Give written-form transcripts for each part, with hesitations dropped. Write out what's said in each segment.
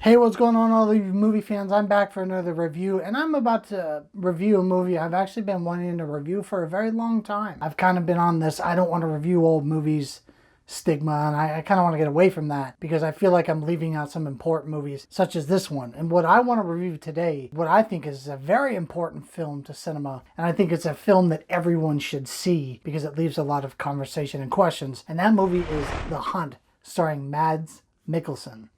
Hey, what's going on, all the movie fans? I'm back for another review, and I'm about to review a movie I've actually been wanting to review for a very long time. I've kind of been on this I don't want to review old movies stigma, and I kind of want to get away from that because I feel like I'm leaving out some important movies such as this one. And what I want to review today, what I think is a very important film to cinema, and I think it's a film that everyone should see because it leaves a lot of conversation and questions, and that movie is The Hunt, starring Mads Mikkelsen.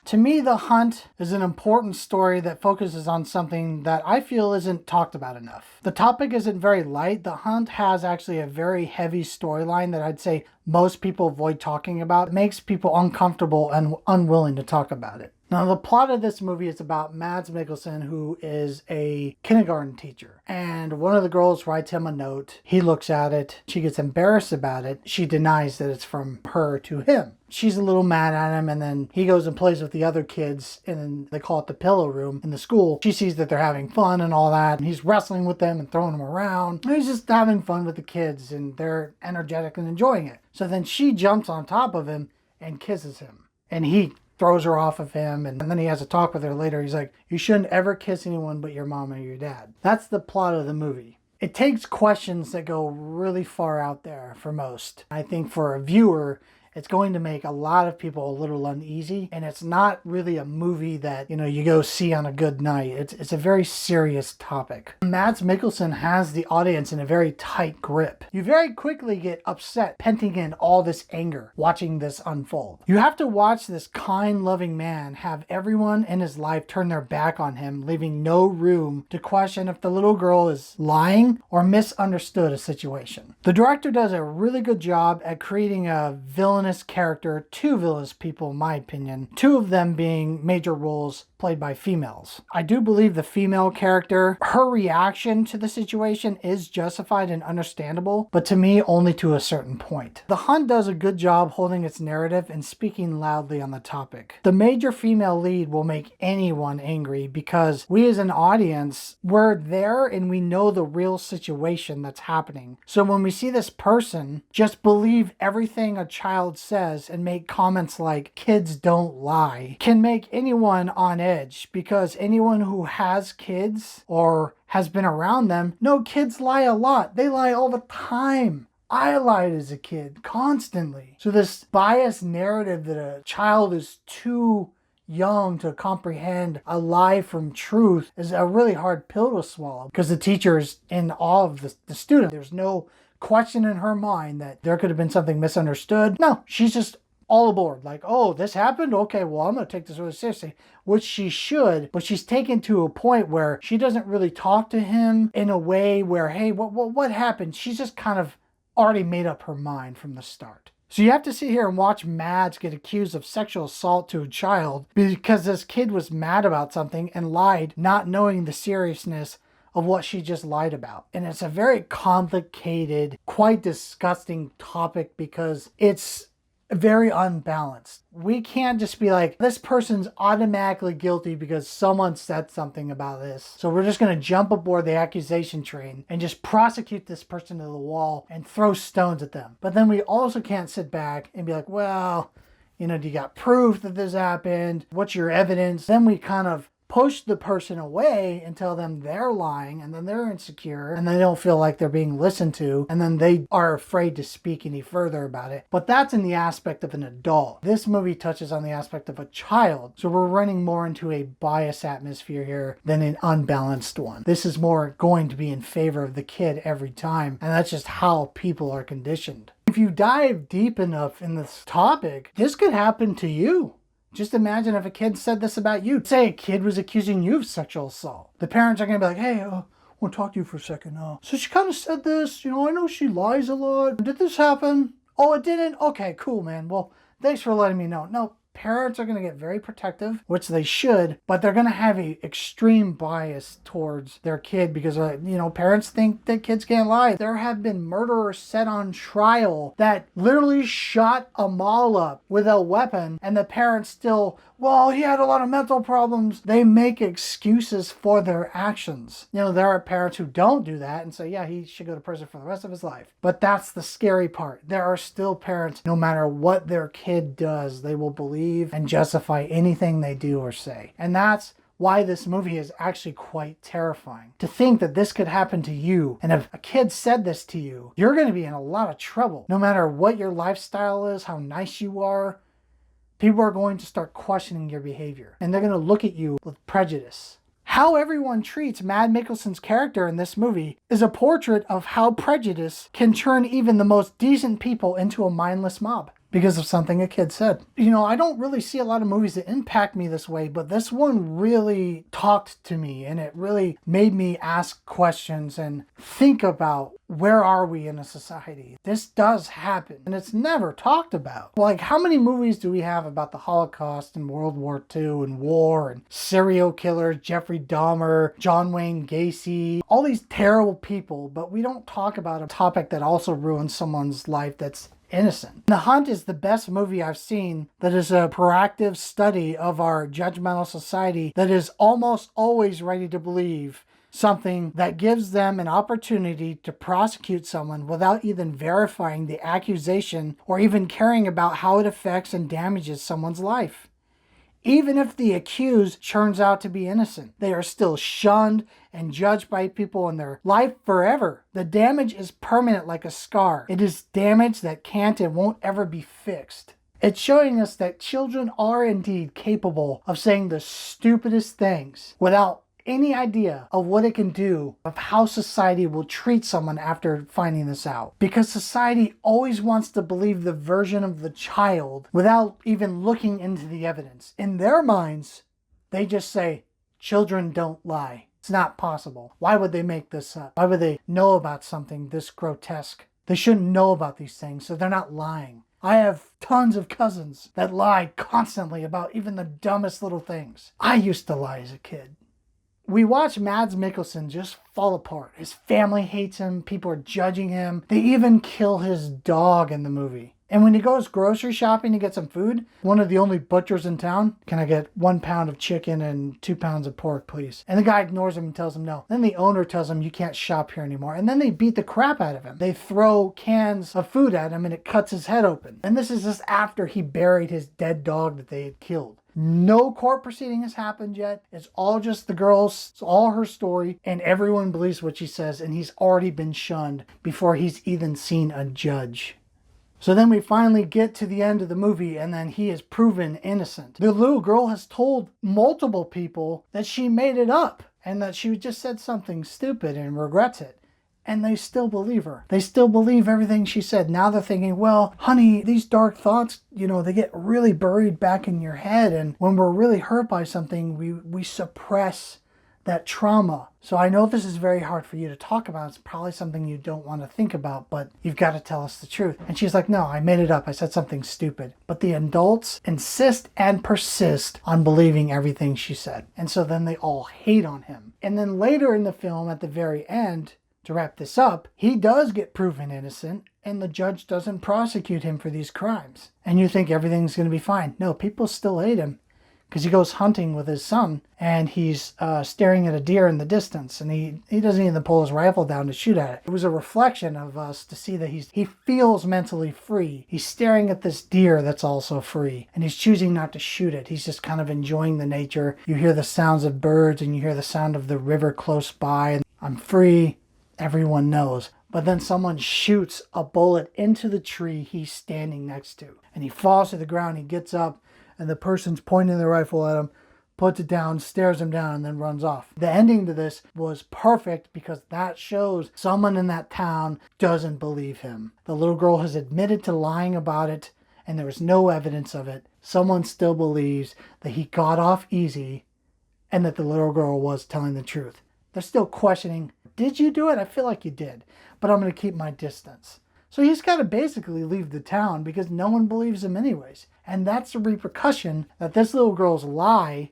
To me, The Hunt is an important story that focuses on something that I feel isn't talked about enough. The topic isn't very light. The Hunt has actually a very heavy storyline that I'd say most people avoid talking about. It makes people uncomfortable and unwilling to talk about it. Now, the plot of this movie is about Mads Mikkelsen, who is a kindergarten teacher. And one of the girls writes him a note. He looks at it. She gets embarrassed about it. She denies that it's from her to him. She's a little mad at him, and then he goes and plays with the other kids, and they call it the pillow room in the school. She sees that they're having fun and all that, and he's wrestling with them and throwing them around. And he's just having fun with the kids, and they're energetic and enjoying it. So then she jumps on top of him and kisses him. And he throws her off of him, and then he has a talk with her later. He's like, you shouldn't ever kiss anyone but your mom or your dad. That's the plot of the movie. It takes questions that go really far out there for most. I think for a viewer, it's going to make a lot of people a little uneasy, and it's not really a movie that, you go see on a good night. It's a very serious topic. Mads Mikkelsen has the audience in a very tight grip. You very quickly get upset, penting in all this anger, watching this unfold. You have to watch this kind, loving man have everyone in his life turn their back on him, leaving no room to question if the little girl is lying or misunderstood a situation. The director does a really good job at creating a villainous character, two villainous people in my opinion, two of them being major roles played by females. I do believe the female character, her reaction to the situation is justified and understandable, but to me only to a certain point. The Hunt does a good job holding its narrative and speaking loudly on the topic. The major female lead will make anyone angry because we as an audience, we're there and we know the real situation that's happening. So when we see this person just believe everything a child says and make comments like kids don't lie can make anyone on edge, because anyone who has kids or has been around them know kids lie a lot. They lie all the time. I lied as a kid constantly. So this biased narrative that a child is too young to comprehend a lie from truth is a really hard pill to swallow, because the teacher is in awe of the student. There's no question in her mind that there could have been something misunderstood. No, she's just all aboard. Like, oh, this happened? Okay, well, I'm going to take this really seriously, which she should, but she's taken to a point where she doesn't really talk to him in a way where, hey, what happened? She's just kind of already made up her mind from the start. So you have to sit here and watch Mads get accused of sexual assault to a child because this kid was mad about something and lied, not knowing the seriousness of what she just lied about. And it's a very complicated, quite disgusting topic because it's very unbalanced. We can't just be like, this person's automatically guilty because someone said something about this, so we're just going to jump aboard the accusation train and just prosecute this person to the wall and throw stones at them. But then we also can't sit back and be like, well, do you got proof that this happened? What's your evidence? Then we kind of push the person away and tell them they're lying, and then they're insecure and they don't feel like they're being listened to, and then they are afraid to speak any further about it. But that's in the aspect of an adult. This movie touches on the aspect of a child, so we're running more into a biased atmosphere here than an unbalanced one. This is more going to be in favor of the kid every time, and that's just how people are conditioned. If you dive deep enough in this topic, this could happen to you. Just imagine if a kid said this about you. Say a kid was accusing you of sexual assault. The parents are going to be like, hey, I want to talk to you for a second. So she kind of said this, I know she lies a lot. Did this happen? Oh, it didn't? Okay, cool, man. Well, thanks for letting me know. No, Parents are going to get very protective, which they should, but they're going to have a extreme bias towards their kid because, parents think that kids can't lie. There have been murderers set on trial that literally shot a mall up with a weapon, and the parents still, well, he had a lot of mental problems. They make excuses for their actions. There are parents who don't do that and say, yeah, he should go to prison for the rest of his life. But that's the scary part. There are still parents, no matter what their kid does, they will believe and justify anything they do or say. And that's why this movie is actually quite terrifying. To think that this could happen to you, and if a kid said this to you, you're going to be in a lot of trouble. No matter what your lifestyle is, how nice you are, people are going to start questioning your behavior. And they're going to look at you with prejudice. How everyone treats Mads Mikkelsen's character in this movie is a portrait of how prejudice can turn even the most decent people into a mindless mob because of something a kid said. I don't really see a lot of movies that impact me this way, but this one really talked to me, and it really made me ask questions and think about, where are we in a society? This does happen, and it's never talked about. Like, how many movies do we have about the Holocaust and World War II and war and serial killers, Jeffrey Dahmer, John Wayne Gacy, all these terrible people, but we don't talk about a topic that also ruins someone's life that's innocent. The Hunt is the best movie I've seen that is a proactive study of our judgmental society that is almost always ready to believe something that gives them an opportunity to prosecute someone without even verifying the accusation or even caring about how it affects and damages someone's life. Even if the accused turns out to be innocent, they are still shunned and judged by people in their life forever. The damage is permanent like a scar. It is damage that can't and won't ever be fixed. It's showing us that children are indeed capable of saying the stupidest things without any idea of what it can do, of how society will treat someone after finding this out. Because society always wants to believe the version of the child without even looking into the evidence. In their minds, they just say, children don't lie. It's not possible. Why would they make this up? Why would they know about something this grotesque? They shouldn't know about these things, so they're not lying. I have tons of cousins that lie constantly about even the dumbest little things. I used to lie as a kid. We watch Mads Mikkelsen just fall apart. His family hates him. People are judging him. They even kill his dog in the movie. And when he goes grocery shopping to get some food, one of the only butchers in town, can I get 1 pound of chicken and 2 pounds of pork, please? And the guy ignores him and tells him no. Then the owner tells him you can't shop here anymore. And then they beat the crap out of him. They throw cans of food at him and it cuts his head open. And this is just after he buried his dead dog that they had killed. No court proceeding has happened yet. It's all just the girl's, it's all her story, and everyone believes what she says, and he's already been shunned before he's even seen a judge. So then we finally get to the end of the movie, and then he is proven innocent. The little girl has told multiple people that she made it up, and that she just said something stupid and regrets it. And they still believe her. They still believe everything she said. Now they're thinking, well, honey, these dark thoughts, they get really buried back in your head. And when we're really hurt by something, we suppress that trauma. So I know this is very hard for you to talk about. It's probably something you don't want to think about, but you've got to tell us the truth. And she's like, no, I made it up. I said something stupid. But the adults insist and persist on believing everything she said. And so then they all hate on him. And then later in the film, at the very end, to wrap this up, he does get proven innocent and the judge doesn't prosecute him for these crimes. And you think everything's going to be fine. No, people still hate him because he goes hunting with his son and he's staring at a deer in the distance and he doesn't even pull his rifle down to shoot at it. It was a reflection of us to see that he feels mentally free. He's staring at this deer that's also free and he's choosing not to shoot it. He's just kind of enjoying the nature. You hear the sounds of birds and you hear the sound of the river close by. And I'm free. Everyone knows. But then someone shoots a bullet into the tree he's standing next to. And he falls to the ground, he gets up, and the person's pointing the rifle at him, puts it down, stares him down, and then runs off. The ending to this was perfect because that shows someone in that town doesn't believe him. The little girl has admitted to lying about it, and there was no evidence of it. Someone still believes that he got off easy and that the little girl was telling the truth. They're still questioning, did you do it? I feel like you did, but I'm going to keep my distance. So he's got to basically leave the town because no one believes him anyways. And that's the repercussion that this little girl's lie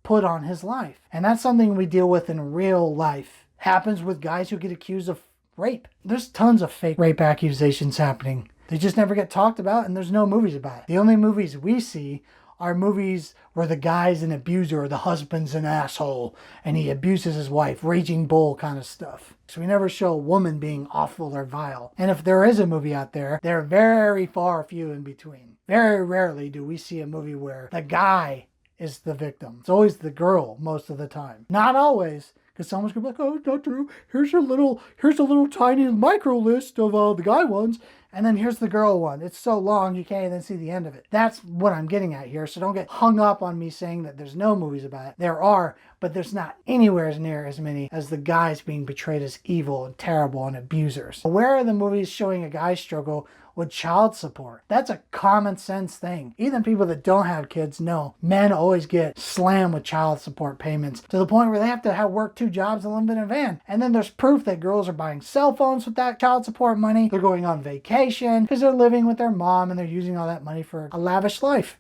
put on his life. And that's something we deal with in real life. Happens with guys who get accused of rape. There's tons of fake rape accusations happening. They just never get talked about, and there's no movies about it. The only movies we see are movies where the guy's an abuser or the husband's an asshole and he abuses his wife, raging bull kind of stuff. So we never show a woman being awful or vile. And if there is a movie out there, they're very far few in between. Very rarely do we see a movie where the guy is the victim. It's always the girl most of the time. Not always, because someone's gonna be like, oh, it's not true. Here's a little tiny micro list of the guy ones. And then here's the girl one. It's so long you can't even see the end of it. That's what I'm getting at here. So don't get hung up on me saying that there's no movies about it. There are, but there's not anywhere near as many as the guys being portrayed as evil and terrible and abusers. Where are the movies showing a guy struggle with child support? That's a common sense thing. Even people that don't have kids know men always get slammed with child support payments to the point where they have to work 2 jobs and live in a van. And then there's proof that girls are buying cell phones with that child support money. They're going on vacation because they're living with their mom and they're using all that money for a lavish life.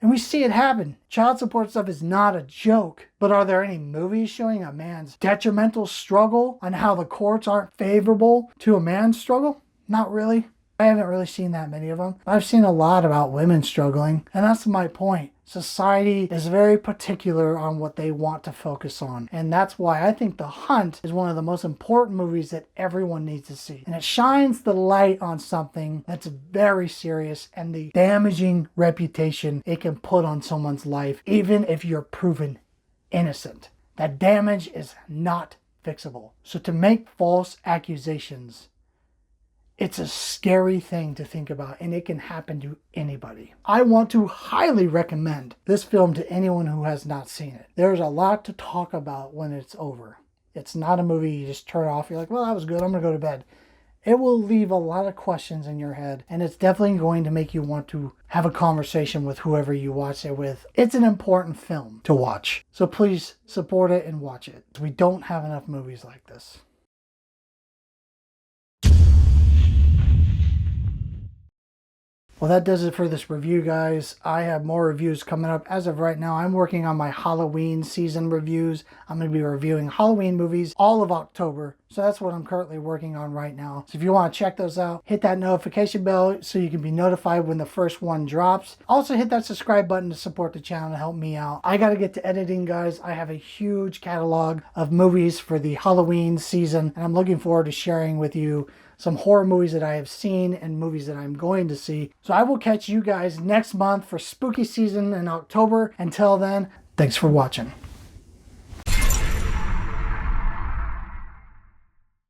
And we see it happen. Child support stuff is not a joke. But are there any movies showing a man's detrimental struggle on how the courts aren't favorable to a man's struggle? Not really. I haven't really seen that many of them. I've seen a lot about women struggling, and that's my point. Society is very particular on what they want to focus on, and that's why I think The Hunt is one of the most important movies that everyone needs to see. And it shines the light on something that's very serious and the damaging reputation it can put on someone's life, even if you're proven innocent. That damage is not fixable. So to make false accusations, it's a scary thing to think about, and it can happen to anybody. I want to highly recommend this film to anyone who has not seen it. There's a lot to talk about when it's over. It's not a movie you just turn off. You're like, well, that was good. I'm going to go to bed. It will leave a lot of questions in your head, and it's definitely going to make you want to have a conversation with whoever you watch it with. It's an important film to watch. So please support it and watch it. We don't have enough movies like this. Well, that does it for this review, guys. I have more reviews coming up. As of right now, I'm working on my Halloween season reviews. I'm going to be reviewing Halloween movies all of October. So that's what I'm currently working on right now. So if you want to check those out, hit that notification bell so you can be notified when the first one drops. Also hit that subscribe button to support the channel and help me out. I got to get to editing, guys. I have a huge catalog of movies for the Halloween season, and I'm looking forward to sharing with you some horror movies that I have seen and movies that I'm going to see. So I will catch you guys next month for spooky season in October. Until then, thanks for watching.